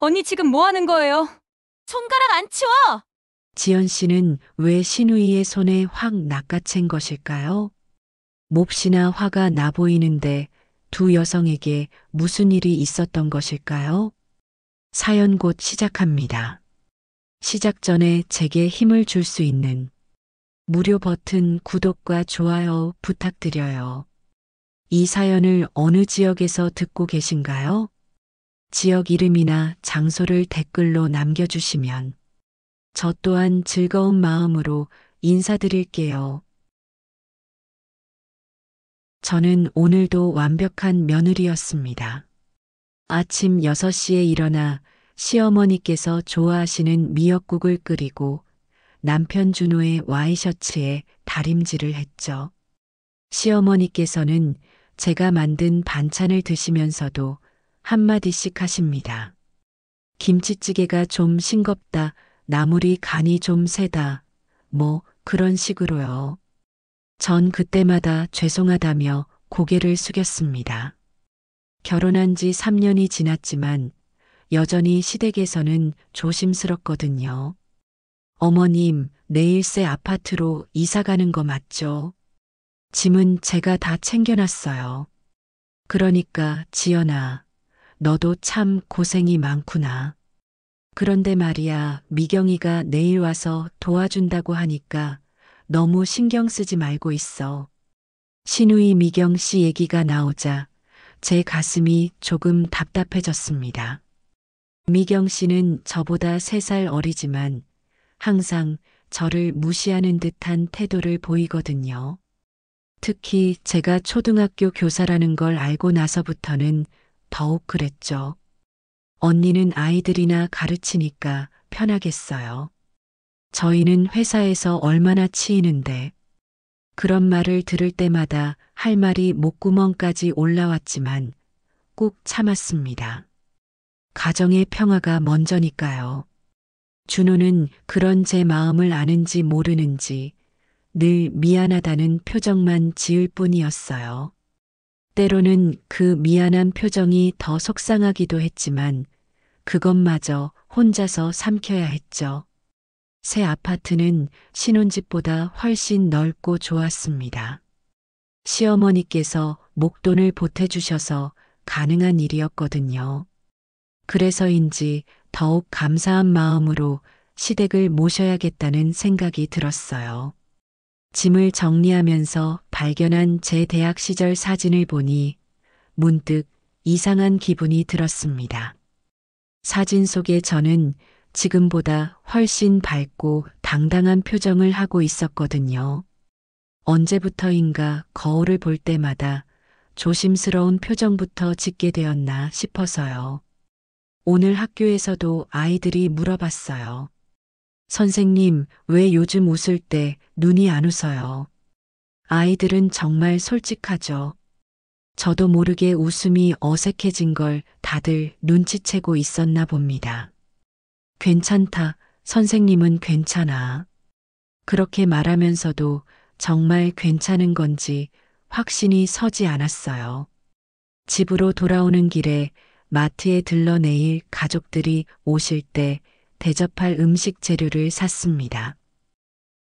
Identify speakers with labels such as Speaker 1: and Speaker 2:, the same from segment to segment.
Speaker 1: 언니 지금 뭐 하는 거예요? 손가락 안 치워!
Speaker 2: 지연 씨는 왜 신우이의 손에 확 낚아챈 것일까요? 몹시나 화가 나 보이는데 두 여성에게 무슨 일이 있었던 것일까요? 사연 곧 시작합니다. 시작 전에 제게 힘을 줄 수 있는 무료 버튼 구독과 좋아요 부탁드려요. 이 사연을 어느 지역에서 듣고 계신가요? 지역 이름이나 장소를 댓글로 남겨주시면 저 또한 즐거운 마음으로 인사드릴게요. 저는 오늘도 완벽한 며느리였습니다. 아침 6시에 일어나 시어머니께서 좋아하시는 미역국을 끓이고 남편 준호의 와이셔츠에 다림질을 했죠. 시어머니께서는 제가 만든 반찬을 드시면서도 한마디씩 하십니다. 김치찌개가 좀 싱겁다, 나물이 간이 좀 세다, 뭐 그런 식으로요. 전 그때마다 죄송하다며 고개를 숙였습니다. 결혼한 지 3년이 지났지만 여전히 시댁에서는 조심스럽거든요. 어머님, 내일 새 아파트로 이사 가는 거 맞죠? 짐은 제가 다 챙겨놨어요. 그러니까 지연아, 너도 참 고생이 많구나. 그런데 말이야, 미경이가 내일 와서 도와준다고 하니까 너무 신경 쓰지 말고 있어. 신우이 미경 씨 얘기가 나오자 제 가슴이 조금 답답해졌습니다. 미경 씨는 저보다 3살 어리지만 항상 저를 무시하는 듯한 태도를 보이거든요. 특히 제가 초등학교 교사라는 걸 알고 나서부터는 더욱 그랬죠. 언니는 아이들이나 가르치니까 편하겠어요. 저희는 회사에서 얼마나 치이는데 그런 말을 들을 때마다 할 말이 목구멍까지 올라왔지만 꼭 참았습니다. 가정의 평화가 먼저니까요. 준호는 그런 제 마음을 아는지 모르는지 늘 미안하다는 표정만 지을 뿐이었어요. 때로는 그 미안한 표정이 더 속상하기도 했지만 그것마저 혼자서 삼켜야 했죠. 새 아파트는 신혼집보다 훨씬 넓고 좋았습니다. 시어머니께서 목돈을 보태주셔서 가능한 일이었거든요. 그래서인지 더욱 감사한 마음으로 시댁을 모셔야겠다는 생각이 들었어요. 짐을 정리하면서 발견한 제 대학 시절 사진을 보니 문득 이상한 기분이 들었습니다. 사진 속의 저는 지금보다 훨씬 밝고 당당한 표정을 하고 있었거든요. 언제부터인가 거울을 볼 때마다 조심스러운 표정부터 짓게 되었나 싶어서요. 오늘 학교에서도 아이들이 물어봤어요. 선생님, 왜 요즘 웃을 때 눈이 안 웃어요? 아이들은 정말 솔직하죠. 저도 모르게 웃음이 어색해진 걸 다들 눈치채고 있었나 봅니다. 괜찮다, 선생님은 괜찮아. 그렇게 말하면서도 정말 괜찮은 건지 확신이 서지 않았어요. 집으로 돌아오는 길에 마트에 들러 내일 가족들이 오실 때 대접할 음식 재료를 샀습니다.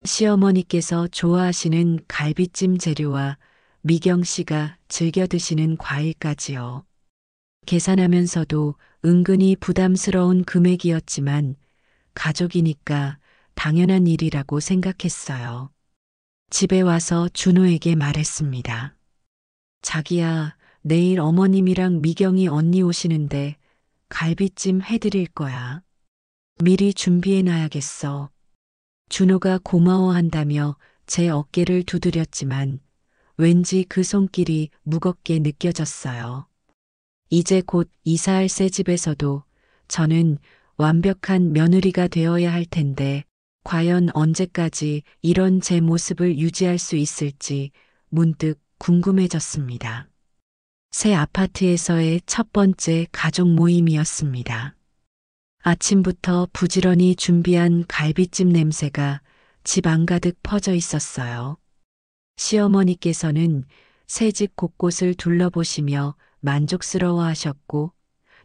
Speaker 2: 시어머니께서 좋아하시는 갈비찜 재료와 미경 씨가 즐겨 드시는 과일까지요. 계산하면서도 은근히 부담스러운 금액이었지만 가족이니까 당연한 일이라고 생각했어요. 집에 와서 준호에게 말했습니다. 자기야, 내일 어머님이랑 미경이 언니 오시는데 갈비찜 해드릴 거야. 미리 준비해놔야겠어. 준호가 고마워한다며 제 어깨를 두드렸지만 왠지 그 손길이 무겁게 느껴졌어요. 이제 곧 이사할 새 집에서도 저는 완벽한 며느리가 되어야 할 텐데 과연 언제까지 이런 제 모습을 유지할 수 있을지 문득 궁금해졌습니다. 새 아파트에서의 첫 번째 가족 모임이었습니다. 아침부터 부지런히 준비한 갈비찜 냄새가 집 안가득 퍼져 있었어요. 시어머니께서는 새 집 곳곳을 둘러보시며 만족스러워 하셨고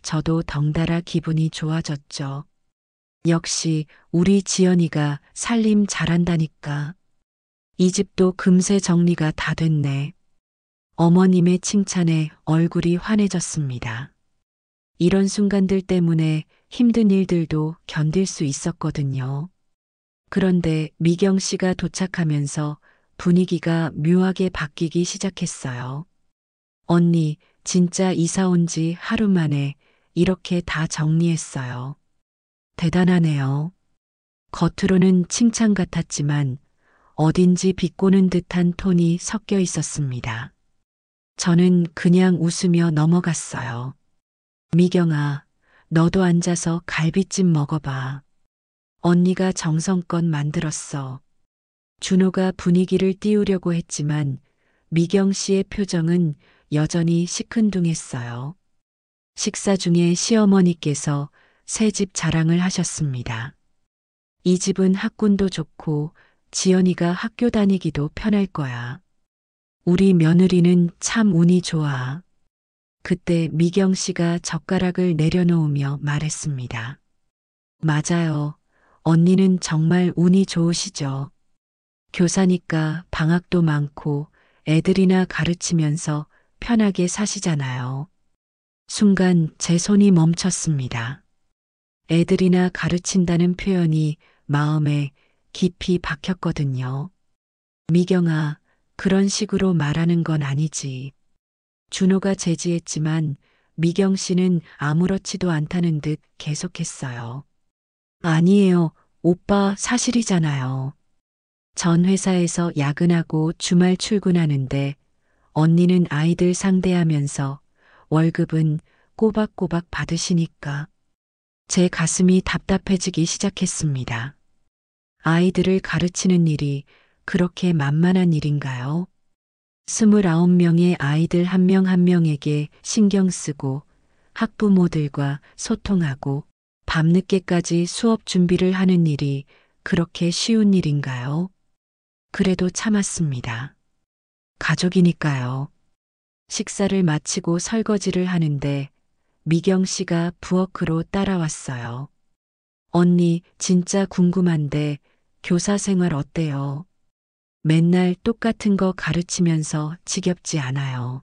Speaker 2: 저도 덩달아 기분이 좋아졌죠. 역시 우리 지연이가 살림 잘한다니까. 이 집도 금세 정리가 다 됐네. 어머님의 칭찬에 얼굴이 환해졌습니다. 이런 순간들 때문에 힘든 일들도 견딜 수 있었거든요. 그런데 미경 씨가 도착하면서 분위기가 묘하게 바뀌기 시작했어요. 언니, 진짜 이사 온 지 하루 만에 이렇게 다 정리했어요. 대단하네요. 겉으로는 칭찬 같았지만 어딘지 비꼬는 듯한 톤이 섞여 있었습니다. 저는 그냥 웃으며 넘어갔어요. 미경아, 너도 앉아서 갈비찜 먹어봐. 언니가 정성껏 만들었어. 준호가 분위기를 띄우려고 했지만 미경 씨의 표정은 여전히 시큰둥했어요. 식사 중에 시어머니께서 새 집 자랑을 하셨습니다. 이 집은 학군도 좋고 지연이가 학교 다니기도 편할 거야. 우리 며느리는 참 운이 좋아. 그때 미경 씨가 젓가락을 내려놓으며 말했습니다. 맞아요. 언니는 정말 운이 좋으시죠. 교사니까 방학도 많고 애들이나 가르치면서 편하게 사시잖아요. 순간 제 손이 멈췄습니다. 애들이나 가르친다는 표현이 마음에 깊이 박혔거든요. 미경아, 그런 식으로 말하는 건 아니지. 준호가 제지했지만 미경 씨는 아무렇지도 않다는 듯 계속했어요. 아니에요. 오빠 사실이잖아요. 전 회사에서 야근하고 주말 출근하는데 언니는 아이들 상대하면서 월급은 꼬박꼬박 받으시니까 제 가슴이 답답해지기 시작했습니다. 아이들을 가르치는 일이 그렇게 만만한 일인가요? 29명의 아이들 한 명 한 명에게 신경 쓰고 학부모들과 소통하고 밤늦게까지 수업 준비를 하는 일이 그렇게 쉬운 일인가요? 그래도 참았습니다. 가족이니까요. 식사를 마치고 설거지를 하는데 미경 씨가 부엌으로 따라왔어요. 언니, 진짜 궁금한데 교사 생활 어때요? 맨날 똑같은 거 가르치면서 지겹지 않아요.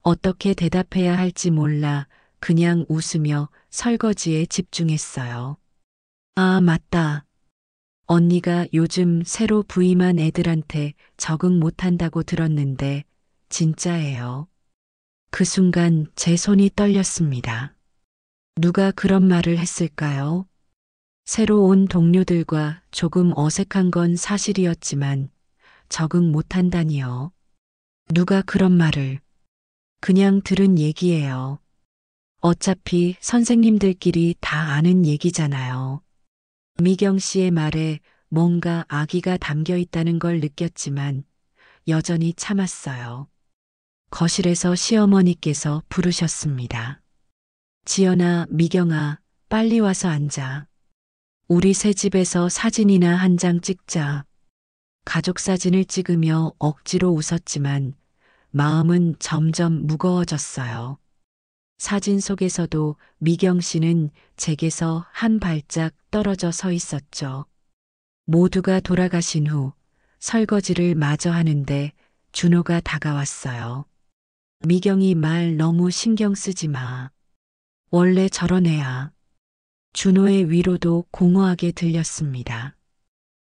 Speaker 2: 어떻게 대답해야 할지 몰라 그냥 웃으며 설거지에 집중했어요. 아, 맞다. 언니가 요즘 새로 부임한 애들한테 적응 못한다고 들었는데 진짜예요. 그 순간 제 손이 떨렸습니다. 누가 그런 말을 했을까요? 새로 온 동료들과 조금 어색한 건 사실이었지만 적응 못한다니요. 누가 그런 말을. 그냥 들은 얘기예요. 어차피 선생님들끼리 다 아는 얘기잖아요. 미경 씨의 말에 뭔가 악의가 담겨 있다는 걸 느꼈지만 여전히 참았어요. 거실에서 시어머니께서 부르셨습니다. 지연아, 미경아, 빨리 와서 앉아. 우리 새 집에서 사진이나 한 장 찍자. 가족 사진을 찍으며 억지로 웃었지만 마음은 점점 무거워졌어요. 사진 속에서도 미경 씨는 제게서 한 발짝 떨어져 서 있었죠. 모두가 돌아가신 후 설거지를 마저 하는데 준호가 다가왔어요. 미경이 말 너무 신경 쓰지 마. 원래 저런 애야. 준호의 위로도 공허하게 들렸습니다.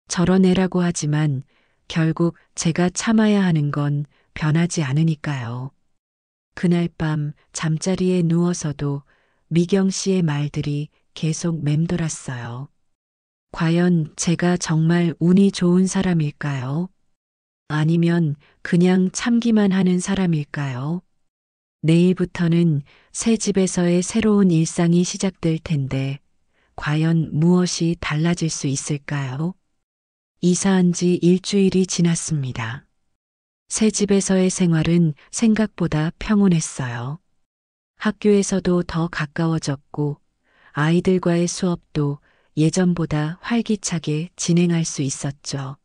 Speaker 2: 저런 애라고 하지만 결국 제가 참아야 하는 건 변하지 않으니까요. 그날 밤 잠자리에 누워서도 미경 씨의 말들이 계속 맴돌았어요. 과연 제가 정말 운이 좋은 사람일까요? 아니면 그냥 참기만 하는 사람일까요? 내일부터는 새 집에서의 새로운 일상이 시작될 텐데 과연 무엇이 달라질 수 있을까요? 이사한 지 일주일이 지났습니다. 새 집에서의 생활은 생각보다 평온했어요. 학교에서도 더 가까워졌고 아이들과의 수업도 예전보다 활기차게 진행할 수 있었죠.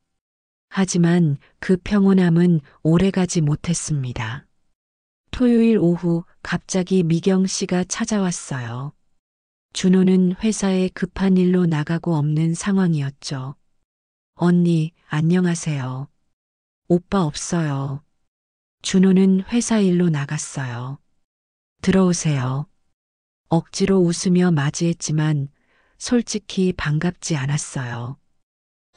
Speaker 2: 하지만 그 평온함은 오래가지 못했습니다. 토요일 오후 갑자기 미경 씨가 찾아왔어요. 준호는 회사에 급한 일로 나가고 없는 상황이었죠. 언니, 안녕하세요. 오빠 없어요. 준호는 회사 일로 나갔어요. 들어오세요. 억지로 웃으며 맞이했지만 솔직히 반갑지 않았어요.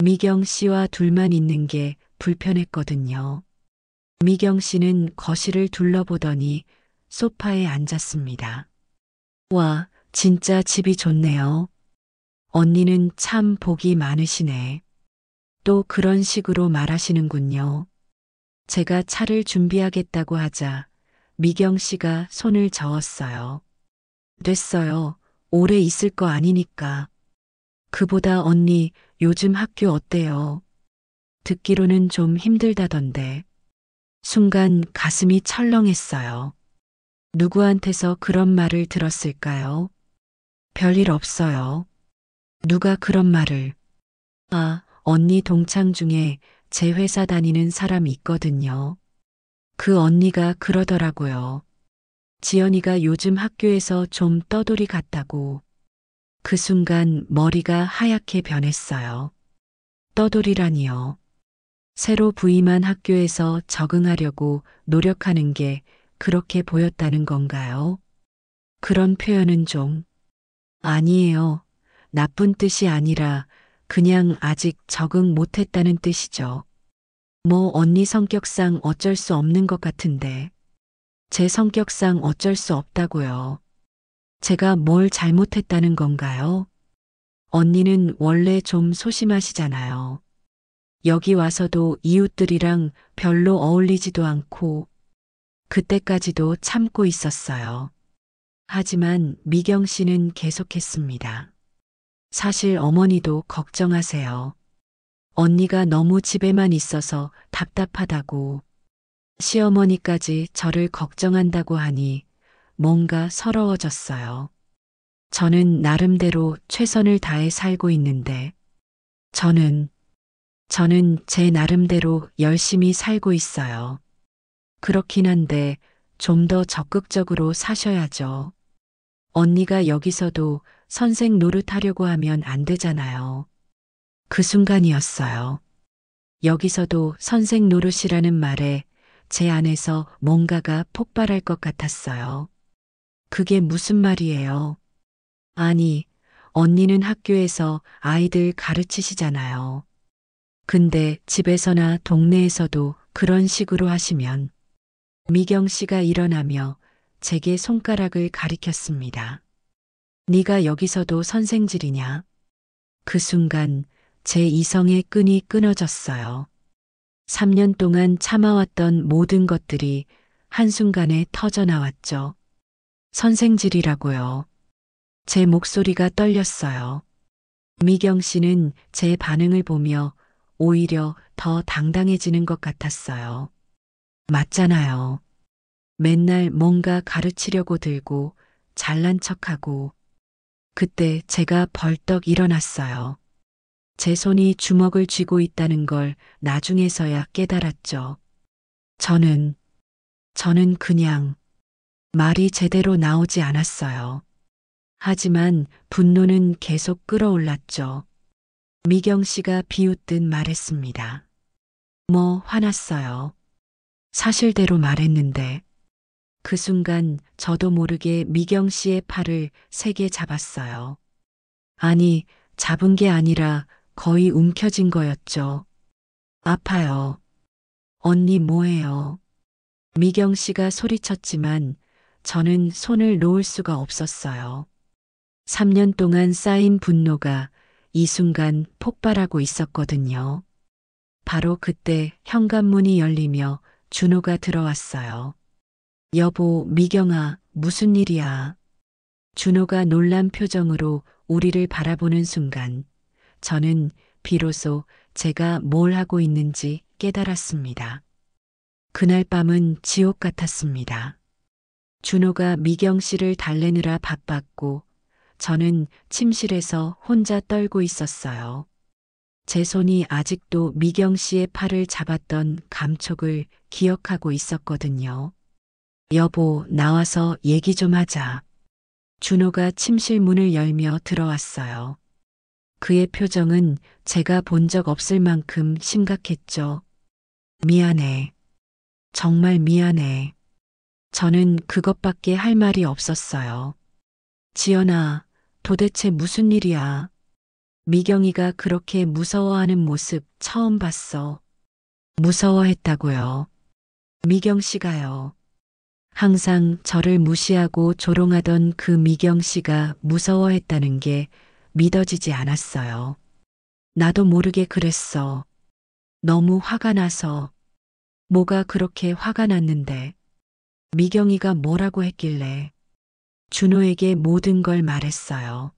Speaker 2: 미경 씨와 둘만 있는 게 불편했거든요. 미경 씨는 거실을 둘러보더니 소파에 앉았습니다. 와, 진짜 집이 좋네요. 언니는 참 복이 많으시네. 또 그런 식으로 말하시는군요. 제가 차를 준비하겠다고 하자 미경 씨가 손을 저었어요. 됐어요. 오래 있을 거 아니니까. 그보다 언니 요즘 학교 어때요? 듣기로는 좀 힘들다던데. 순간 가슴이 철렁했어요. 누구한테서 그런 말을 들었을까요? 별일 없어요. 누가 그런 말을. 아, 언니 동창 중에 제 회사 다니는 사람이 있거든요. 그 언니가 그러더라고요. 지연이가 요즘 학교에서 좀 떠돌이 같다고. 그 순간 머리가 하얗게 변했어요. 떠돌이라니요. 새로 부임한 학교에서 적응하려고 노력하는 게 그렇게 보였다는 건가요? 그런 표현은 좀. 아니에요. 나쁜 뜻이 아니라 그냥 아직 적응 못했다는 뜻이죠. 뭐 언니 성격상 어쩔 수 없는 것 같은데. 제 성격상 어쩔 수 없다고요. 제가 뭘 잘못했다는 건가요? 언니는 원래 좀 소심하시잖아요. 여기 와서도 이웃들이랑 별로 어울리지도 않고 그때까지도 참고 있었어요. 하지만 미경 씨는 계속했습니다. 사실 어머니도 걱정하세요. 언니가 너무 집에만 있어서 답답하다고. 시어머니까지 저를 걱정한다고 하니 뭔가 서러워졌어요. 저는 나름대로 최선을 다해 살고 있는데 저는 제 나름대로 열심히 살고 있어요. 그렇긴 한데 좀 더 적극적으로 사셔야죠. 언니가 여기서도 선생 노릇하려고 하면 안 되잖아요. 그 순간이었어요. 여기서도 선생 노릇이라는 말에 제 안에서 뭔가가 폭발할 것 같았어요. 그게 무슨 말이에요? 아니, 언니는 학교에서 아이들 가르치시잖아요. 근데 집에서나 동네에서도 그런 식으로 하시면 미경 씨가 일어나며 제게 손가락을 가리켰습니다. 네가 여기서도 선생질이냐? 그 순간 제 이성의 끈이 끊어졌어요. 3년 동안 참아왔던 모든 것들이 한순간에 터져 나왔죠. 선생질이라고요. 제 목소리가 떨렸어요. 미경 씨는 제 반응을 보며 오히려 더 당당해지는 것 같았어요. 맞잖아요. 맨날 뭔가 가르치려고 들고 잘난 척하고. 그때 제가 벌떡 일어났어요. 제 손이 주먹을 쥐고 있다는 걸 나중에서야 깨달았죠. 저는 그냥 말이 제대로 나오지 않았어요. 하지만 분노는 계속 끌어올랐죠. 미경 씨가 비웃듯 말했습니다. 뭐 화났어요. 사실대로 말했는데. 그 순간 저도 모르게 미경 씨의 팔을 세게 잡았어요. 아니, 잡은 게 아니라 거의 움켜쥔 거였죠. 아파요. 언니 뭐해요? 미경 씨가 소리쳤지만 저는 손을 놓을 수가 없었어요. 3년 동안 쌓인 분노가 이 순간 폭발하고 있었거든요. 바로 그때 현관문이 열리며 준호가 들어왔어요. 여보, 미경아, 무슨 일이야? 준호가 놀란 표정으로 우리를 바라보는 순간 저는 비로소 제가 뭘 하고 있는지 깨달았습니다. 그날 밤은 지옥 같았습니다. 준호가 미경 씨를 달래느라 바빴고 저는 침실에서 혼자 떨고 있었어요. 제 손이 아직도 미경 씨의 팔을 잡았던 감촉을 기억하고 있었거든요. 여보, 나와서 얘기 좀 하자. 준호가 침실 문을 열며 들어왔어요. 그의 표정은 제가 본 적 없을 만큼 심각했죠. 미안해. 정말 미안해. 저는 그것밖에 할 말이 없었어요. 지연아, 도대체 무슨 일이야? 미경이가 그렇게 무서워하는 모습 처음 봤어. 무서워했다고요. 미경 씨가요. 항상 저를 무시하고 조롱하던 그 미경 씨가 무서워했다는 게 믿어지지 않았어요. 나도 모르게 그랬어. 너무 화가 나서. 뭐가 그렇게 화가 났는데. 미경이가 뭐라고 했길래. 준호에게 모든 걸 말했어요.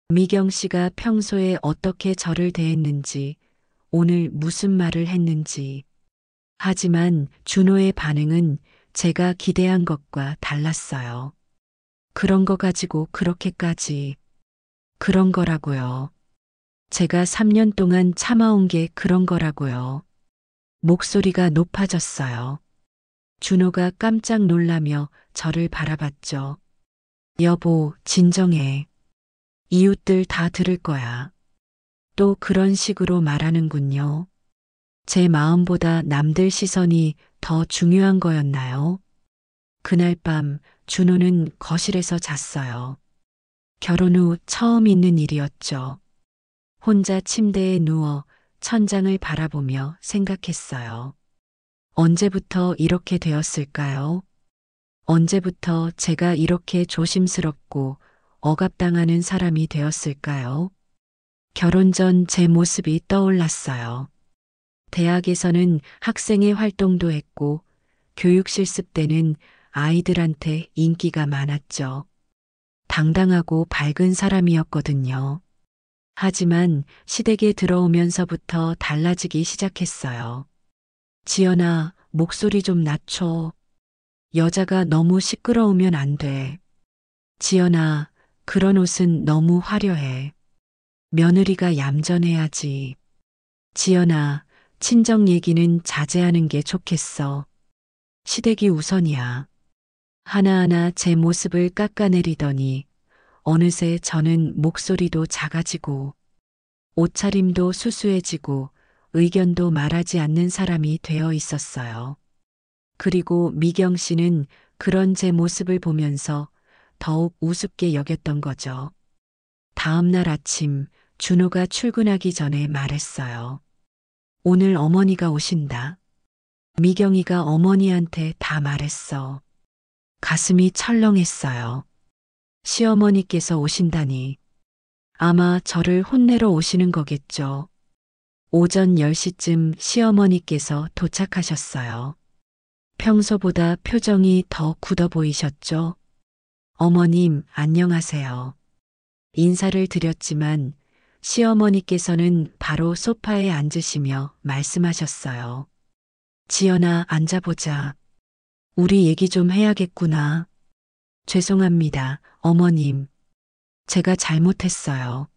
Speaker 2: 미경 씨가 평소에 어떻게 저를 대했는지, 오늘 무슨 말을 했는지. 하지만 준호의 반응은 제가 기대한 것과 달랐어요. 그런 거 가지고 그렇게까지. 그런 거라고요. 제가 3년 동안 참아온 게 그런 거라고요. 목소리가 높아졌어요. 준호가 깜짝 놀라며 저를 바라봤죠. 여보, 진정해. 이웃들 다 들을 거야. 또 그런 식으로 말하는군요. 제 마음보다 남들 시선이 더 중요한 거였나요? 그날 밤 준호는 거실에서 잤어요. 결혼 후 처음 있는 일이었죠. 혼자 침대에 누워 천장을 바라보며 생각했어요. 언제부터 이렇게 되었을까요? 언제부터 제가 이렇게 조심스럽고 억압당하는 사람이 되었을까요? 결혼 전 제 모습이 떠올랐어요. 대학에서는 학생회 활동도 했고 교육 실습 때는 아이들한테 인기가 많았죠. 당당하고 밝은 사람이었거든요. 하지만 시댁에 들어오면서부터 달라지기 시작했어요. 지연아, 목소리 좀 낮춰. 여자가 너무 시끄러우면 안 돼. 지연아, 그런 옷은 너무 화려해. 며느리가 얌전해야지. 지연아, 친정 얘기는 자제하는 게 좋겠어. 시댁이 우선이야. 하나하나 제 모습을 깎아내리더니 어느새 저는 목소리도 작아지고 옷차림도 수수해지고 의견도 말하지 않는 사람이 되어 있었어요. 그리고 미경 씨는 그런 제 모습을 보면서 더욱 우습게 여겼던 거죠. 다음 날 아침 준호가 출근하기 전에 말했어요. 오늘 어머니가 오신다. 미경이가 어머니한테 다 말했어. 가슴이 철렁했어요. 시어머니께서 오신다니. 아마 저를 혼내러 오시는 거겠죠. 오전 10시쯤 시어머니께서 도착하셨어요. 평소보다 표정이 더 굳어 보이셨죠? 어머님, 안녕하세요. 인사를 드렸지만 시어머니께서는 바로 소파에 앉으시며 말씀하셨어요. 지연아, 앉아보자. 우리 얘기 좀 해야겠구나. 죄송합니다, 어머님. 제가 잘못했어요.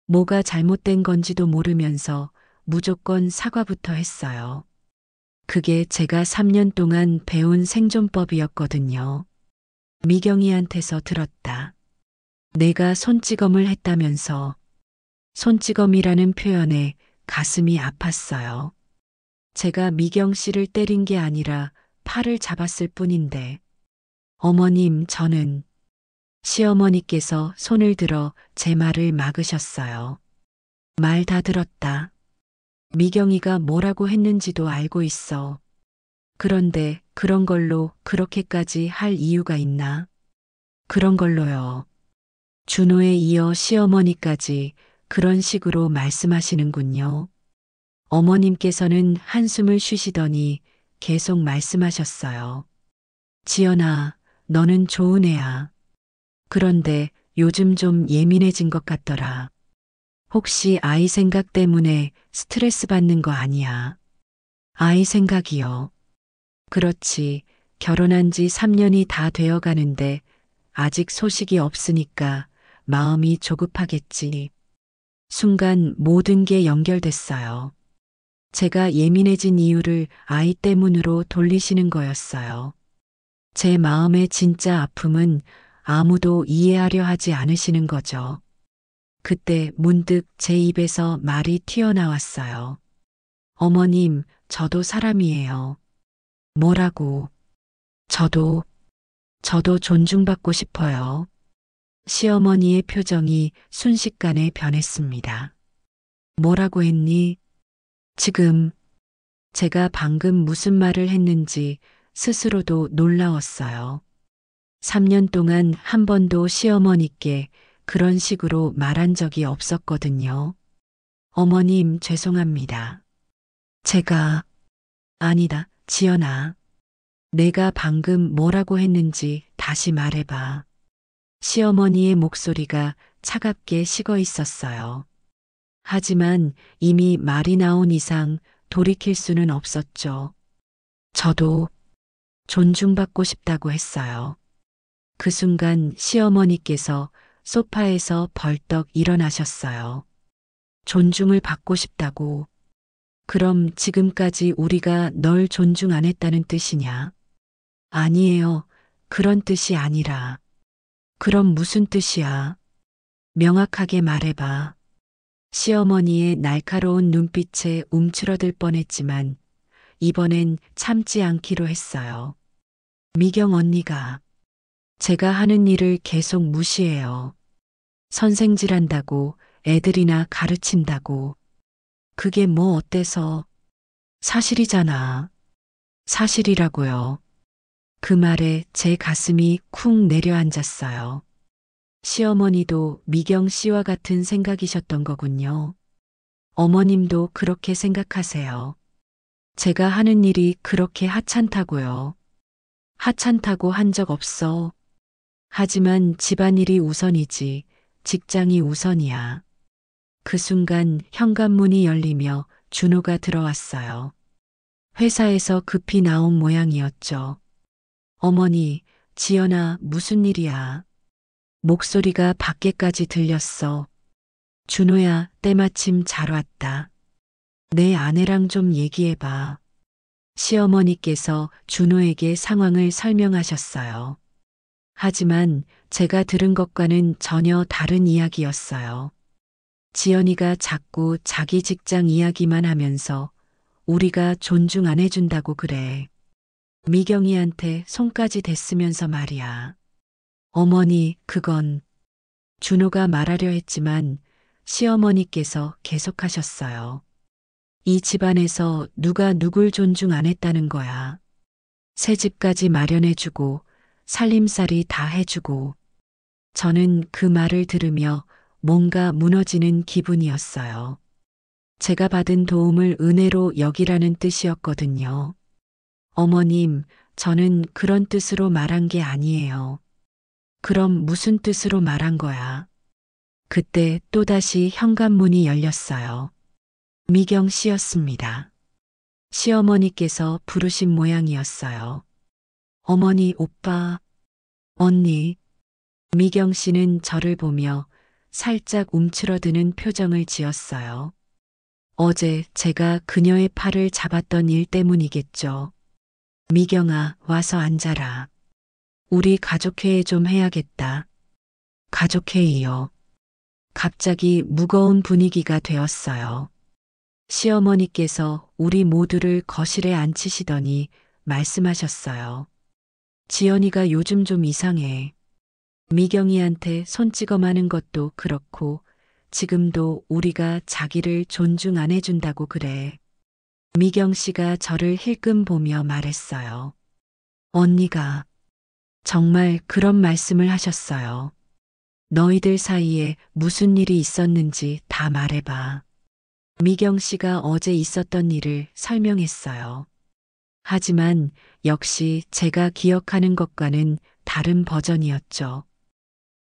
Speaker 2: 뭐가 잘못된 건지도 모르면서 무조건 사과부터 했어요. 그게 제가 3년 동안 배운 생존법이었거든요. 미경이한테서 들었다. 내가 손찌검을 했다면서. 손찌검이라는 표현에 가슴이 아팠어요. 제가 미경 씨를 때린 게 아니라 팔을 잡았을 뿐인데. 어머님, 저는 시어머니께서 손을 들어 제 말을 막으셨어요. 말 다 들었다. 미경이가 뭐라고 했는지도 알고 있어. 그런데 그런 걸로 그렇게까지 할 이유가 있나? 그런 걸로요. 준호에 이어 시어머니까지 그런 식으로 말씀하시는군요. 어머님께서는 한숨을 쉬시더니 계속 말씀하셨어요. 지연아, 너는 좋은 애야. 그런데 요즘 좀 예민해진 것 같더라. 혹시 아이 생각 때문에 스트레스 받는 거 아니야? 아이 생각이요. 그렇지. 결혼한 지 3년이 다 되어 가는데 아직 소식이 없으니까 마음이 조급하겠지. 순간 모든 게 연결됐어요. 제가 예민해진 이유를 아이 때문으로 돌리시는 거였어요. 제 마음의 진짜 아픔은 아무도 이해하려 하지 않으시는 거죠. 그때 문득 제 입에서 말이 튀어나왔어요. 어머님, 저도 사람이에요. 뭐라고? 저도, 저도 존중받고 싶어요. 시어머니의 표정이 순식간에 변했습니다. 뭐라고 했니? 지금 제가 방금 무슨 말을 했는지 스스로도 놀라웠어요. 3년 동안 한 번도 시어머니께 그런 식으로 말한 적이 없었거든요. 어머님, 죄송합니다. 제가, 아니다, 지연아. 내가 방금 뭐라고 했는지 다시 말해봐. 시어머니의 목소리가 차갑게 식어 있었어요. 하지만 이미 말이 나온 이상 돌이킬 수는 없었죠. 저도 존중받고 싶다고 했어요. 그 순간 시어머니께서 소파에서 벌떡 일어나셨어요. 존중을 받고 싶다고. 그럼 지금까지 우리가 널 존중 안 했다는 뜻이냐? 아니에요. 그런 뜻이 아니라. 그럼 무슨 뜻이야? 명확하게 말해봐. 시어머니의 날카로운 눈빛에 움츠러들 뻔했지만 이번엔 참지 않기로 했어요. 미경 언니가 제가 하는 일을 계속 무시해요. 선생질한다고 애들이나 가르친다고. 그게 뭐 어때서? 사실이잖아. 사실이라고요. 그 말에 제 가슴이 쿵 내려앉았어요. 시어머니도 미경 씨와 같은 생각이셨던 거군요. 어머님도 그렇게 생각하세요. 제가 하는 일이 그렇게 하찮다고요. 하찮다고 한 적 없어. 하지만 집안일이 우선이지 직장이 우선이야. 그 순간 현관문이 열리며 준호가 들어왔어요. 회사에서 급히 나온 모양이었죠. 어머니, 지연아, 무슨 일이야? 목소리가 밖에까지 들렸어. 준호야, 때마침 잘 왔다. 내 아내랑 좀 얘기해봐. 시어머니께서 준호에게 상황을 설명하셨어요. 하지만 제가 들은 것과는 전혀 다른 이야기였어요. 지연이가 자꾸 자기 직장 이야기만 하면서 우리가 존중 안 해준다고 그래. 미경이한테 손까지 댔으면서 말이야. 어머니, 그건 준호가 말하려 했지만 시어머니께서 계속하셨어요. 이 집안에서 누가 누굴 존중 안 했다는 거야. 새 집까지 마련해주고 살림살이 다 해주고. 저는 그 말을 들으며 뭔가 무너지는 기분이었어요. 제가 받은 도움을 은혜로 여기라는 뜻이었거든요. 어머님, 저는 그런 뜻으로 말한 게 아니에요. 그럼 무슨 뜻으로 말한 거야? 그때 또다시 현관문이 열렸어요. 미경 씨였습니다. 시어머니께서 부르신 모양이었어요. 어머니, 오빠, 언니. 미경 씨는 저를 보며 살짝 움츠러드는 표정을 지었어요. 어제 제가 그녀의 팔을 잡았던 일 때문이겠죠. 미경아, 와서 앉아라. 우리 가족회의 좀 해야겠다. 가족회의요. 갑자기 무거운 분위기가 되었어요. 시어머니께서 우리 모두를 거실에 앉히시더니 말씀하셨어요. 지연이가 요즘 좀 이상해. 미경이한테 손찌검하는 것도 그렇고 지금도 우리가 자기를 존중 안 해준다고 그래. 미경 씨가 저를 힐끔 보며 말했어요. 언니가 정말 그런 말씀을 하셨어요. 너희들 사이에 무슨 일이 있었는지 다 말해봐. 미경 씨가 어제 있었던 일을 설명했어요. 하지만 역시 제가 기억하는 것과는 다른 버전이었죠.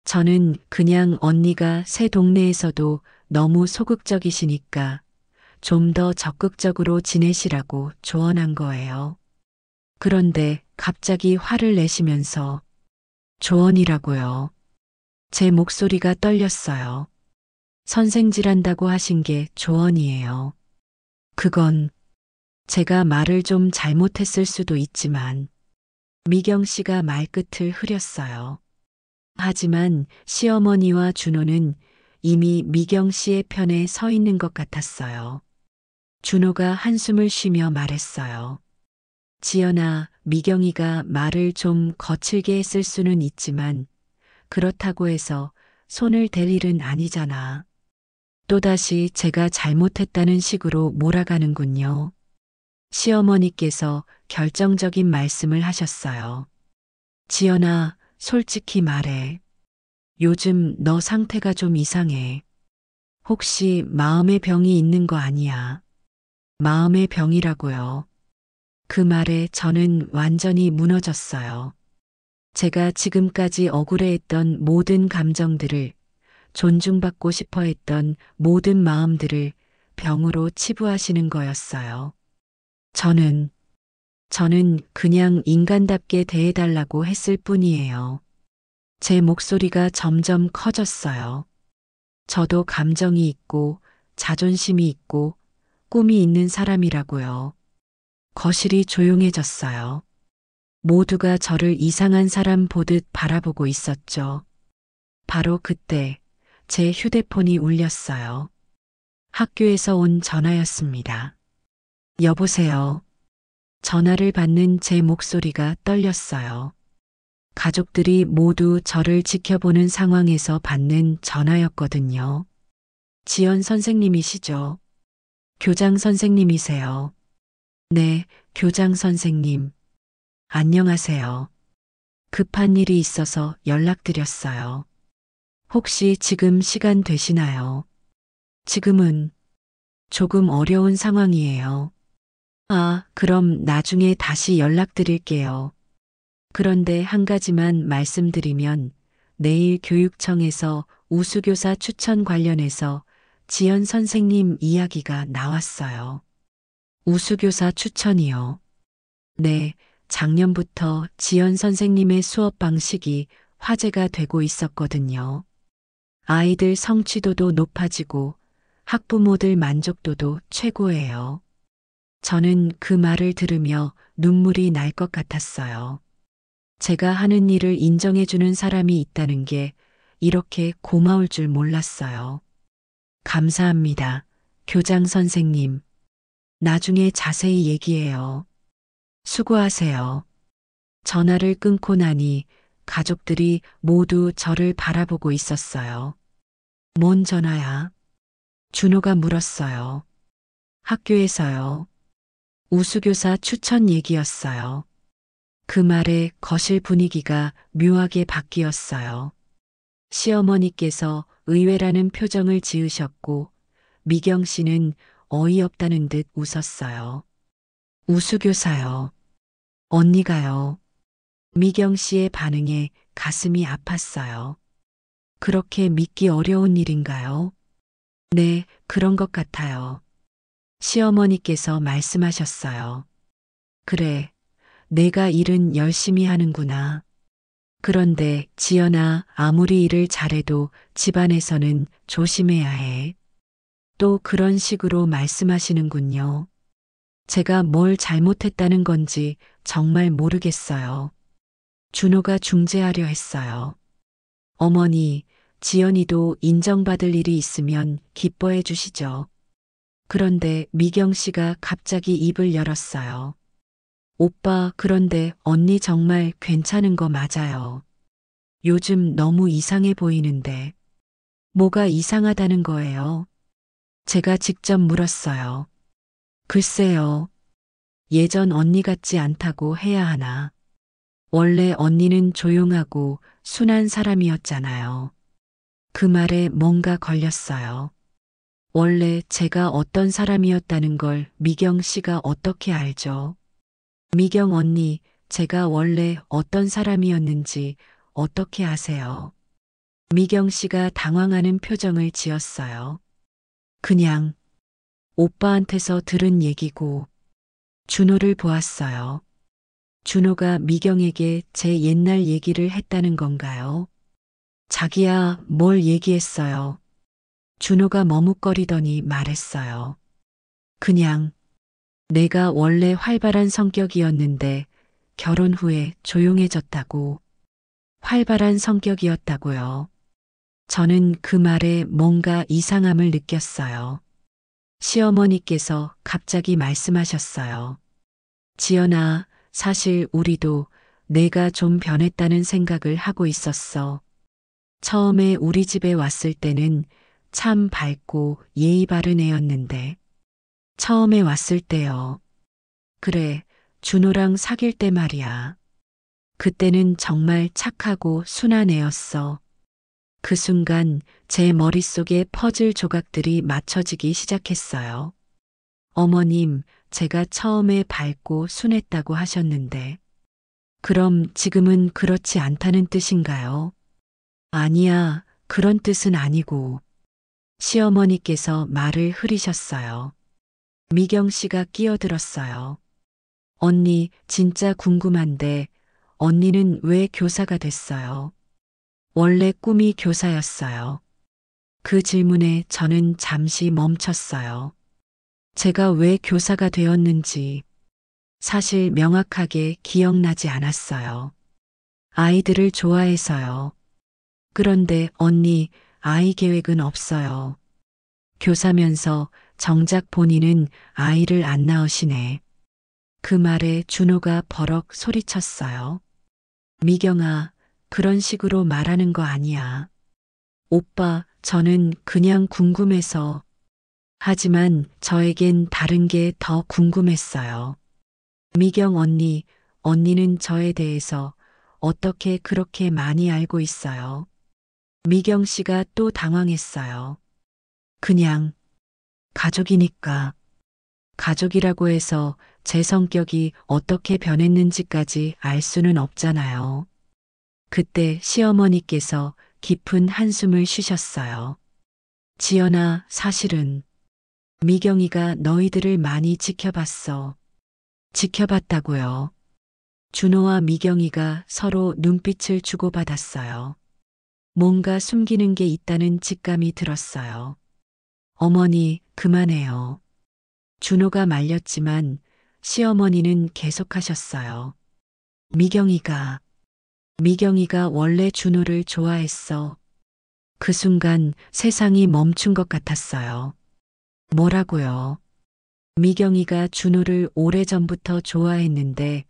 Speaker 2: 저는 그냥 언니가 새 동네에서도 너무 소극적이시니까 좀 더 적극적으로 지내시라고 조언한 거예요. 그런데 갑자기 화를 내시면서 조언이라고요. 제 목소리가 떨렸어요. 선생질한다고 하신 게 조언이에요. 그건 제가 말을 좀 잘못했을 수도 있지만 미경 씨가 말끝을 흐렸어요. 하지만 시어머니와 준호는 이미 미경 씨의 편에 서 있는 것 같았어요. 준호가 한숨을 쉬며 말했어요. 지연아, 미경이가 말을 좀 거칠게 했을 수는 있지만 그렇다고 해서 손을 댈 일은 아니잖아. 또다시 제가 잘못했다는 식으로 몰아가는군요. 시어머니께서 결정적인 말씀을 하셨어요. 지연아, 솔직히 말해. 요즘 너 상태가 좀 이상해. 혹시 마음의 병이 있는 거 아니야? 마음의 병이라고요. 그 말에 저는 완전히 무너졌어요. 제가 지금까지 억울해했던 모든 감정들을, 존중받고 싶어 했던 모든 마음들을 병으로 치부하시는 거였어요. 저는 그냥 인간답게 대해달라고 했을 뿐이에요. 제 목소리가 점점 커졌어요. 저도 감정이 있고 자존심이 있고 꿈이 있는 사람이라고요. 거실이 조용해졌어요. 모두가 저를 이상한 사람 보듯 바라보고 있었죠. 바로 그때 제 휴대폰이 울렸어요. 학교에서 온 전화였습니다. 여보세요. 전화를 받는 제 목소리가 떨렸어요. 가족들이 모두 저를 지켜보는 상황에서 받는 전화였거든요. 지연 선생님이시죠? 교장 선생님이세요? 네, 교장 선생님. 안녕하세요. 급한 일이 있어서 연락드렸어요. 혹시 지금 시간 되시나요? 지금은 조금 어려운 상황이에요. 아, 그럼 나중에 다시 연락드릴게요. 그런데 한 가지만 말씀드리면 내일 교육청에서 우수교사 추천 관련해서 지연 선생님 이야기가 나왔어요. 우수교사 추천이요. 네, 작년부터 지연 선생님의 수업 방식이 화제가 되고 있었거든요. 아이들 성취도도 높아지고 학부모들 만족도도 최고예요. 저는 그 말을 들으며 눈물이 날 것 같았어요. 제가 하는 일을 인정해주는 사람이 있다는 게 이렇게 고마울 줄 몰랐어요. 감사합니다. 교장 선생님. 나중에 자세히 얘기해요. 수고하세요. 전화를 끊고 나니 가족들이 모두 저를 바라보고 있었어요. 뭔 전화야? 준호가 물었어요. 학교에서요. 우수교사 추천 얘기였어요. 그 말에 거실 분위기가 묘하게 바뀌었어요. 시어머니께서 의외라는 표정을 지으셨고 미경 씨는 어이없다는 듯 웃었어요. 우수교사요. 언니가요. 미경 씨의 반응에 가슴이 아팠어요. 그렇게 믿기 어려운 일인가요? 네, 그런 것 같아요. 시어머니께서 말씀하셨어요. 그래, 내가 일은 열심히 하는구나. 그런데 지연아, 아무리 일을 잘해도 집안에서는 조심해야 해. 또 그런 식으로 말씀하시는군요. 제가 뭘 잘못했다는 건지 정말 모르겠어요. 준호가 중재하려 했어요. 어머니, 지연이도 인정받을 일이 있으면 기뻐해 주시죠. 그런데 미경 씨가 갑자기 입을 열었어요. 오빠, 그런데 언니 정말 괜찮은 거 맞아요. 요즘 너무 이상해 보이는데. 뭐가 이상하다는 거예요? 제가 직접 물었어요. 글쎄요. 예전 언니 같지 않다고 해야 하나. 원래 언니는 조용하고 순한 사람이었잖아요. 그 말에 뭔가 걸렸어요. 원래 제가 어떤 사람이었다는 걸 미경 씨가 어떻게 알죠? 미경 언니, 제가 원래 어떤 사람이었는지 어떻게 아세요? 미경 씨가 당황하는 표정을 지었어요. 그냥 오빠한테서 들은 얘기고 준호를 보았어요. 준호가 미경에게 제 옛날 얘기를 했다는 건가요? 자기야, 뭘 얘기했어요? 준호가 머뭇거리더니 말했어요. 그냥 내가 원래 활발한 성격이었는데 결혼 후에 조용해졌다고, 활발한 성격이었다고요. 저는 그 말에 뭔가 이상함을 느꼈어요. 시어머니께서 갑자기 말씀하셨어요. 지연아, 사실 우리도 내가 좀 변했다는 생각을 하고 있었어. 처음에 우리 집에 왔을 때는 참 밝고 예의 바른 애였는데, 처음에 왔을 때요. 그래, 준호랑 사귈 때 말이야. 그때는 정말 착하고 순한 애였어. 그 순간 제 머릿속에 퍼즐 조각들이 맞춰지기 시작했어요. 어머님, 제가 처음에 밝고 순했다고 하셨는데, 그럼 지금은 그렇지 않다는 뜻인가요? 아니야, 그런 뜻은 아니고. 시어머니께서 말을 흐리셨어요. 미경 씨가 끼어들었어요. 언니, 진짜 궁금한데, 언니는 왜 교사가 됐어요? 원래 꿈이 교사였어요. 그 질문에 저는 잠시 멈췄어요. 제가 왜 교사가 되었는지 사실 명확하게 기억나지 않았어요. 아이들을 좋아해서요. 그런데 언니, 아이 계획은 없어요. 교사면서 정작 본인은 아이를 안 낳으시네. 그 말에 준호가 버럭 소리쳤어요. 미경아, 그런 식으로 말하는 거 아니야. 오빠, 저는 그냥 궁금해서. 하지만 저에겐 다른 게 더 궁금했어요. 미경 언니, 언니는 저에 대해서 어떻게 그렇게 많이 알고 있어요? 미경 씨가 또 당황했어요. 그냥 가족이니까. 가족이라고 해서 제 성격이 어떻게 변했는지까지 알 수는 없잖아요. 그때 시어머니께서 깊은 한숨을 쉬셨어요. 지연아, 사실은 미경이가 너희들을 많이 지켜봤어. 지켜봤다고요. 준호와 미경이가 서로 눈빛을 주고받았어요. 뭔가 숨기는 게 있다는 직감이 들었어요. 어머니, 그만해요. 준호가 말렸지만 시어머니는 계속하셨어요. 미경이가 원래 준호를 좋아했어. 그 순간 세상이 멈춘 것 같았어요. 뭐라고요? 미경이가 준호를 오래전부터 좋아했는데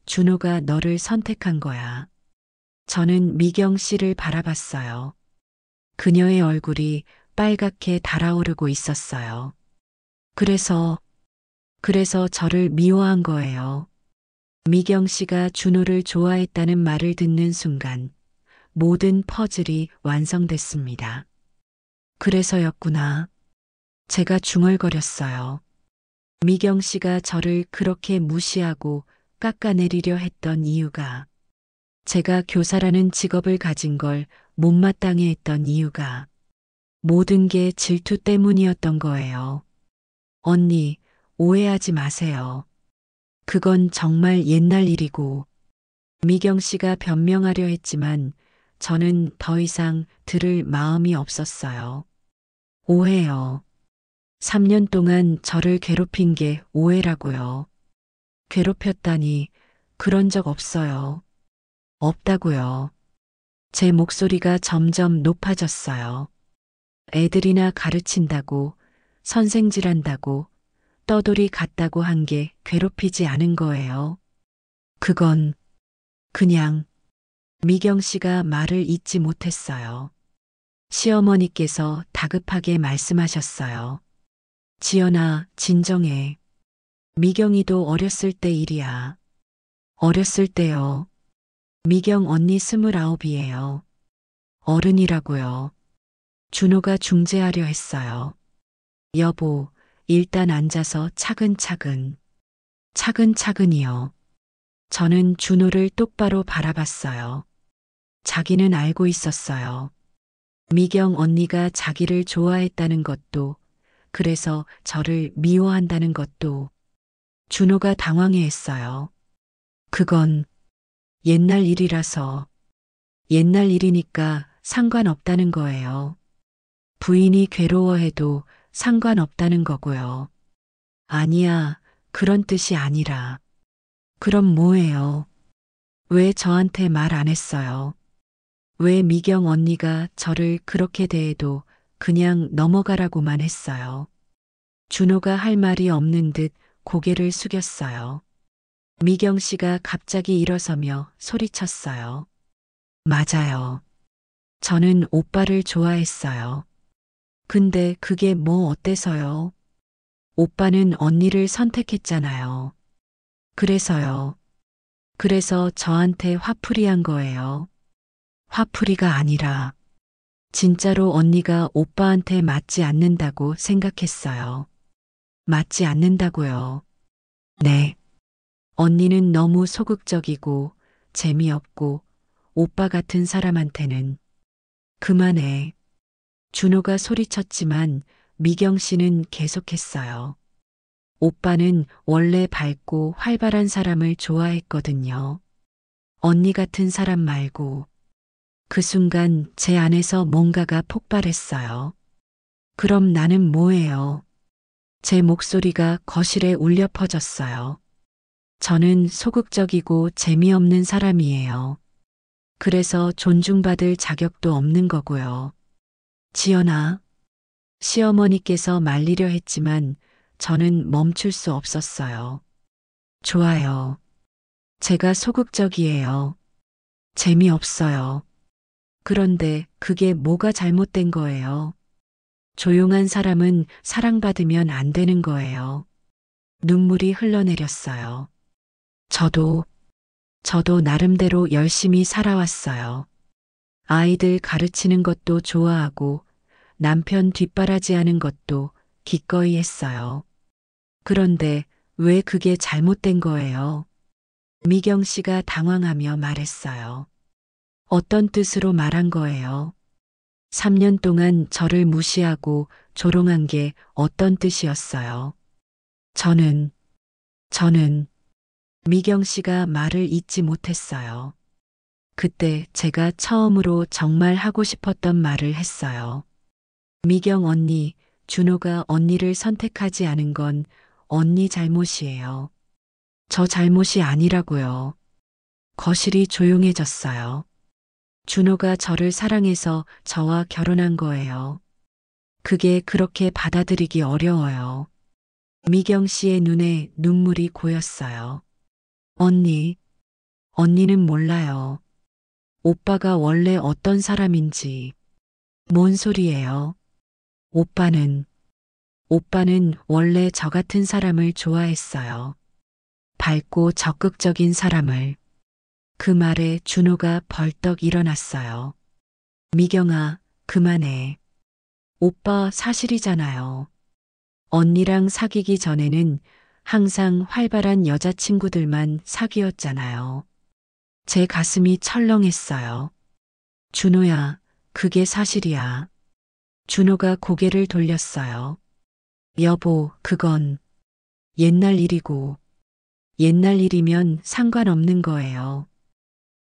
Speaker 2: 준호가 너를 선택한 거야. 저는 미경 씨를 바라봤어요. 그녀의 얼굴이 빨갛게 달아오르고 있었어요. 그래서 저를 미워한 거예요. 미경 씨가 준호를 좋아했다는 말을 듣는 순간 모든 퍼즐이 완성됐습니다. 그래서였구나. 제가 중얼거렸어요. 미경 씨가 저를 그렇게 무시하고 깎아내리려 했던 이유가, 제가 교사라는 직업을 가진 걸 못마땅해 했던 이유가, 모든 게 질투 때문이었던 거예요. 언니, 오해하지 마세요. 그건 정말 옛날 일이고, 미경 씨가 변명하려 했지만 저는 더 이상 들을 마음이 없었어요. 오해요. 3년 동안 저를 괴롭힌 게 오해라고요. 괴롭혔다니 그런 적 없어요. 없다고요. 제 목소리가 점점 높아졌어요. 애들이나 가르친다고, 선생질한다고, 떠돌이 갔다고 한 게 괴롭히지 않은 거예요. 그건 그냥 미경 씨가 말을 잇지 못했어요. 시어머니께서 다급하게 말씀하셨어요. 지연아, 진정해. 미경이도 어렸을 때 일이야. 어렸을 때요. 미경 언니 29이에요. 어른이라고요. 준호가 중재하려 했어요. 여보, 일단 앉아서 차근차근. 차근차근이요. 저는 준호를 똑바로 바라봤어요. 자기는 알고 있었어요. 미경 언니가 자기를 좋아했다는 것도, 그래서 저를 미워한다는 것도. 준호가 당황해했어요. 그건 옛날 일이라서, 옛날 일이니까 상관없다는 거예요. 부인이 괴로워해도 상관없다는 거고요. 아니야, 그런 뜻이 아니라. 그럼 뭐예요? 왜 저한테 말 안 했어요? 왜 미경 언니가 저를 그렇게 대해도 그냥 넘어가라고만 했어요? 준호가 할 말이 없는 듯 고개를 숙였어요. 미경 씨가 갑자기 일어서며 소리쳤어요. 맞아요. 저는 오빠를 좋아했어요. 근데 그게 뭐 어때서요? 오빠는 언니를 선택했잖아요. 그래서요. 그래서 저한테 화풀이한 거예요. 화풀이가 아니라 진짜로 언니가 오빠한테 맞지 않는다고 생각했어요. 맞지 않는다고요. 네. 언니는 너무 소극적이고 재미없고 오빠 같은 사람한테는 그만해. 준호가 소리쳤지만 미경 씨는 계속했어요. 오빠는 원래 밝고 활발한 사람을 좋아했거든요. 언니 같은 사람 말고. 그 순간 제 안에서 뭔가가 폭발했어요. 그럼 나는 뭐예요? 제 목소리가 거실에 울려 퍼졌어요. 저는 소극적이고 재미없는 사람이에요. 그래서 존중받을 자격도 없는 거고요. 지연아, 시어머니께서 말리려 했지만 저는 멈출 수 없었어요. 좋아요. 제가 소극적이에요. 재미없어요. 그런데 그게 뭐가 잘못된 거예요? 조용한 사람은 사랑받으면 안 되는 거예요. 눈물이 흘러내렸어요. 저도 나름대로 열심히 살아왔어요. 아이들 가르치는 것도 좋아하고 남편 뒷바라지하는 것도 기꺼이 했어요. 그런데 왜 그게 잘못된 거예요? 미경 씨가 당황하며 말했어요. 어떤 뜻으로 말한 거예요? 3년 동안 저를 무시하고 조롱한 게 어떤 뜻이었어요? 저는 미경 씨가 말을 잇지 못했어요. 그때 제가 처음으로 정말 하고 싶었던 말을 했어요. 미경 언니, 준호가 언니를 선택하지 않은 건 언니 잘못이에요. 저 잘못이 아니라고요. 거실이 조용해졌어요. 준호가 저를 사랑해서 저와 결혼한 거예요. 그게 그렇게 받아들이기 어려워요. 미경 씨의 눈에 눈물이 고였어요. 언니는 몰라요. 오빠가 원래 어떤 사람인지. 뭔 소리예요? 오빠는 원래 저 같은 사람을 좋아했어요. 밝고 적극적인 사람을. 그 말에 준호가 벌떡 일어났어요. 미경아, 그만해. 오빠 사실이잖아요. 언니랑 사귀기 전에는 항상 활발한 여자친구들만 사귀었잖아요. 제 가슴이 철렁했어요. 준호야, 그게 사실이야. 준호가 고개를 돌렸어요. 여보, 그건 옛날 일이고, 옛날 일이면 상관없는 거예요.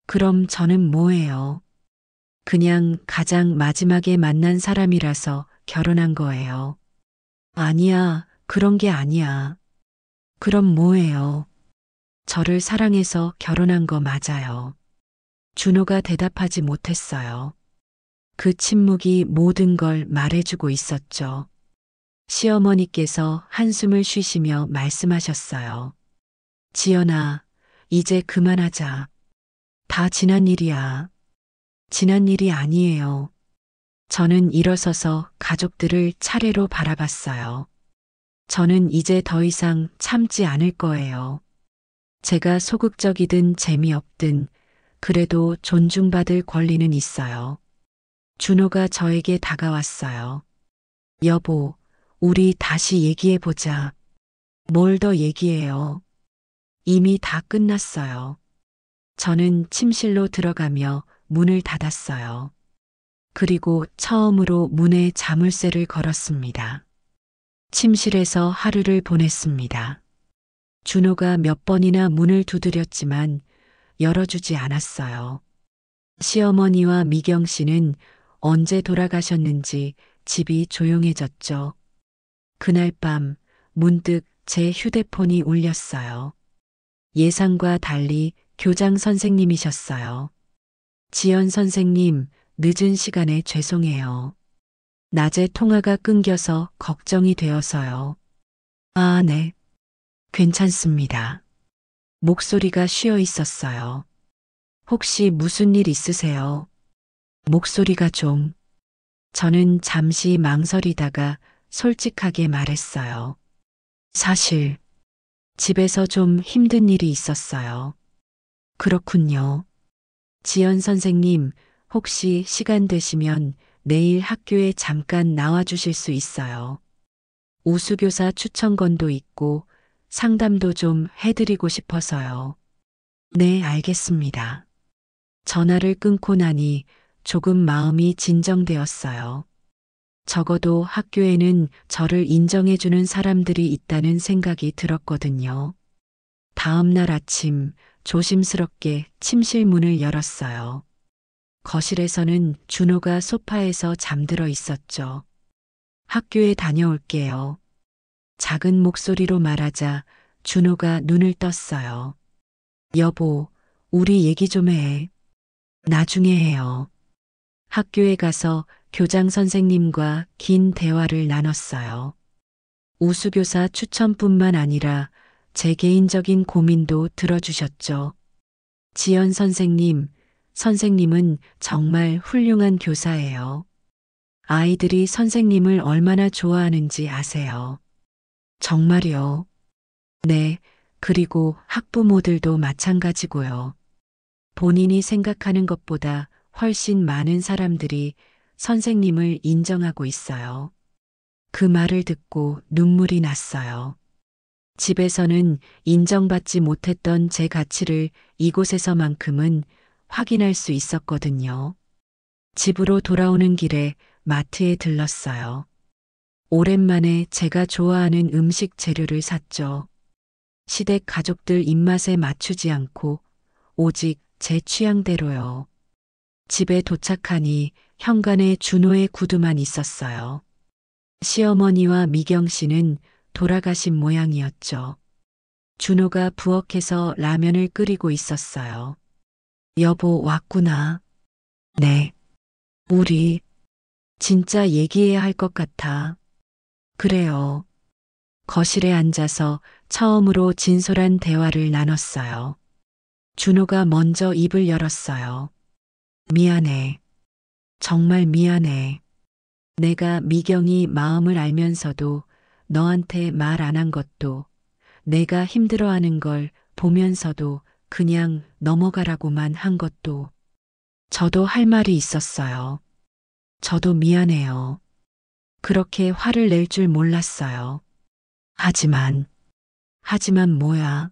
Speaker 2: 그럼 저는 뭐예요? 그냥 가장 마지막에 만난 사람이라서 결혼한 거예요. 아니야, 그런 게 아니야. 그럼 뭐예요? 저를 사랑해서 결혼한 거 맞아요. 준호가 대답하지 못했어요. 그 침묵이 모든 걸 말해주고 있었죠. 시어머니께서 한숨을 쉬시며 말씀하셨어요. 지연아, 이제 그만하자. 다 지난 일이야. 지난 일이 아니에요. 저는 일어서서 가족들을 차례로 바라봤어요. 저는 이제 더 이상 참지 않을 거예요. 제가 소극적이든 재미없든 그래도 존중받을 권리는 있어요. 준호가 저에게 다가왔어요. 여보, 우리 다시 얘기해보자. 뭘 더 얘기해요? 이미 다 끝났어요. 저는 침실로 들어가며 문을 닫았어요. 그리고 처음으로 문에 자물쇠를 걸었습니다. 침실에서 하루를 보냈습니다. 준호가 몇 번이나 문을 두드렸지만 열어주지 않았어요. 시어머니와 미경 씨는 언제 돌아가셨는지 집이 조용해졌죠. 그날 밤 문득 제 휴대폰이 울렸어요. 예상과 달리 교장 선생님이셨어요. 지연 선생님, 늦은 시간에 죄송해요. 낮에 통화가 끊겨서 걱정이 되어서요. 아, 네. 괜찮습니다. 목소리가 쉬어 있었어요. 혹시 무슨 일 있으세요? 목소리가 좀. 저는 잠시 망설이다가 솔직하게 말했어요. 사실, 집에서 좀 힘든 일이 있었어요. 그렇군요. 지연 선생님, 혹시 시간 되시면 내일 학교에 잠깐 나와 주실 수 있어요. 우수교사 추천권도 있고 상담도 좀 해드리고 싶어서요. 네, 알겠습니다. 전화를 끊고 나니 조금 마음이 진정되었어요. 적어도 학교에는 저를 인정해주는 사람들이 있다는 생각이 들었거든요. 다음 날 아침 조심스럽게 침실 문을 열었어요. 거실에서는 준호가 소파에서 잠들어 있었죠. 학교에 다녀올게요. 작은 목소리로 말하자 준호가 눈을 떴어요. 여보, 우리 얘기 좀 해. 나중에 해요. 학교에 가서 교장 선생님과 긴 대화를 나눴어요. 우수교사 추천뿐만 아니라 제 개인적인 고민도 들어주셨죠. 지연 선생님, 선생님은 정말 훌륭한 교사예요. 아이들이 선생님을 얼마나 좋아하는지 아세요? 정말요? 네, 그리고 학부모들도 마찬가지고요. 본인이 생각하는 것보다 훨씬 많은 사람들이 선생님을 인정하고 있어요. 그 말을 듣고 눈물이 났어요. 집에서는 인정받지 못했던 제 가치를 이곳에서만큼은 확인할 수 있었거든요. 집으로 돌아오는 길에 마트에 들렀어요. 오랜만에 제가 좋아하는 음식 재료를 샀죠. 시댁 가족들 입맛에 맞추지 않고 오직 제 취향대로요. 집에 도착하니 현관에 준호의 구두만 있었어요. 시어머니와 미경 씨는 돌아가신 모양이었죠. 준호가 부엌에서 라면을 끓이고 있었어요. 여보, 왔구나. 네. 우리 진짜 얘기해야 할 것 같아. 그래요. 거실에 앉아서 처음으로 진솔한 대화를 나눴어요. 준호가 먼저 입을 열었어요. 미안해. 정말 미안해. 내가 미경이 마음을 알면서도 너한테 말 안 한 것도, 내가 힘들어하는 걸 보면서도 그냥 넘어가라고만 한 것도, 저도 할 말이 있었어요. 저도 미안해요. 그렇게 화를 낼 줄 몰랐어요. 하지만 뭐야.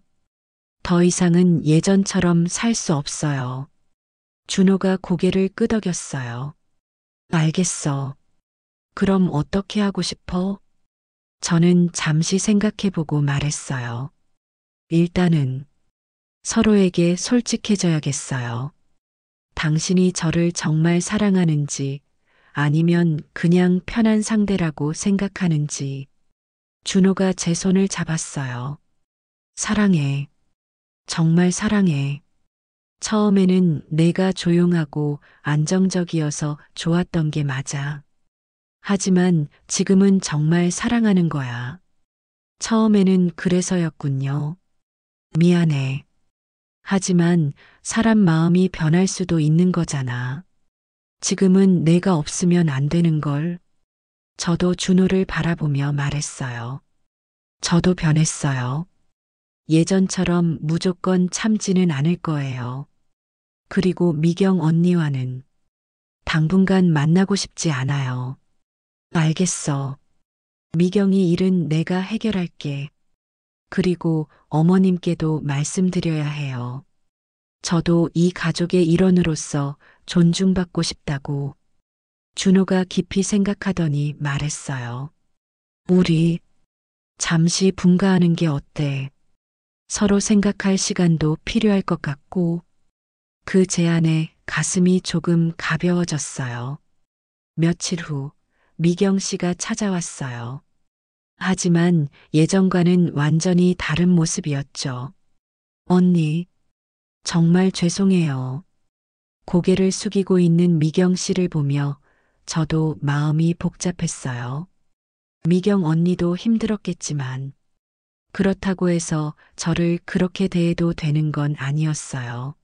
Speaker 2: 더 이상은 예전처럼 살 수 없어요. 준호가 고개를 끄덕였어요. 알겠어. 그럼 어떻게 하고 싶어? 저는 잠시 생각해보고 말했어요. 일단은 서로에게 솔직해져야겠어요. 당신이 저를 정말 사랑하는지 아니면 그냥 편한 상대라고 생각하는지. 준호가 제 손을 잡았어요. 사랑해. 정말 사랑해. 처음에는 내가 조용하고 안정적이어서 좋았던 게 맞아. 하지만 지금은 정말 사랑하는 거야. 처음에는 그래서였군요. 미안해. 하지만 사람 마음이 변할 수도 있는 거잖아. 지금은 내가 없으면 안 되는 걸. 저도 준호를 바라보며 말했어요. 저도 변했어요. 예전처럼 무조건 참지는 않을 거예요. 그리고 미경 언니와는 당분간 만나고 싶지 않아요. 알겠어. 미경이 일은 내가 해결할게. 그리고 어머님께도 말씀드려야 해요. 저도 이 가족의 일원으로서 존중받고 싶다고. 준호가 깊이 생각하더니 말했어요. 우리 잠시 분가하는 게 어때? 서로 생각할 시간도 필요할 것 같고. 그 제안에 가슴이 조금 가벼워졌어요. 며칠 후 미경 씨가 찾아왔어요. 하지만 예전과는 완전히 다른 모습이었죠. 언니, 정말 죄송해요. 고개를 숙이고 있는 미경 씨를 보며 저도 마음이 복잡했어요. 미경 언니도 힘들었겠지만 그렇다고 해서 저를 그렇게 대해도 되는 건 아니었어요.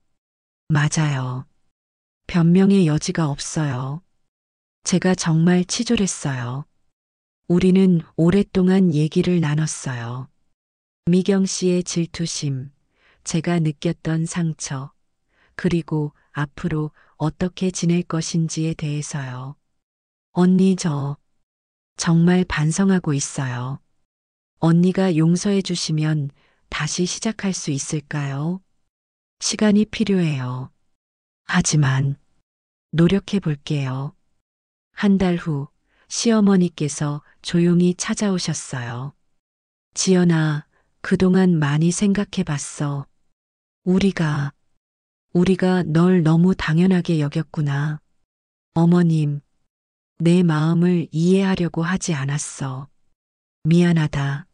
Speaker 2: 맞아요. 변명의 여지가 없어요. 제가 정말 치졸했어요. 우리는 오랫동안 얘기를 나눴어요. 미경 씨의 질투심, 제가 느꼈던 상처, 그리고 앞으로 어떻게 지낼 것인지에 대해서요. 언니, 저 정말 반성하고 있어요. 언니가 용서해 주시면 다시 시작할 수 있을까요? 시간이 필요해요. 하지만 노력해 볼게요. 한 달 후 시어머니께서 조용히 찾아오셨어요. 지연아, 그동안 많이 생각해 봤어. 우리가 널 너무 당연하게 여겼구나. 어머님, 내 마음을 이해하려고 하지 않았어. 미안하다.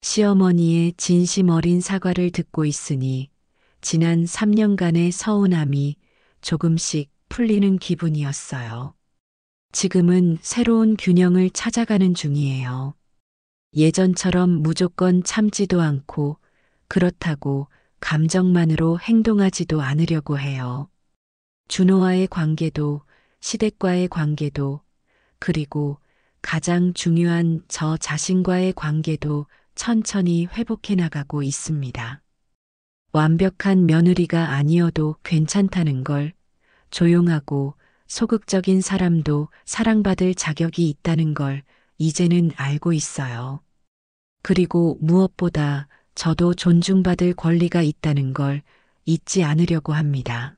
Speaker 2: 시어머니의 진심 어린 사과를 듣고 있으니 지난 3년간의 서운함이 조금씩 풀리는 기분이었어요. 지금은 새로운 균형을 찾아가는 중이에요. 예전처럼 무조건 참지도 않고 그렇다고 감정만으로 행동하지도 않으려고 해요. 준호와의 관계도 시댁과의 관계도 그리고 가장 중요한 저 자신과의 관계도 천천히 회복해 나가고 있습니다. 완벽한 며느리가 아니어도 괜찮다는 걸, 조용하고 소극적인 사람도 사랑받을 자격이 있다는 걸 이제는 알고 있어요. 그리고 무엇보다 저도 존중받을 권리가 있다는 걸 잊지 않으려고 합니다.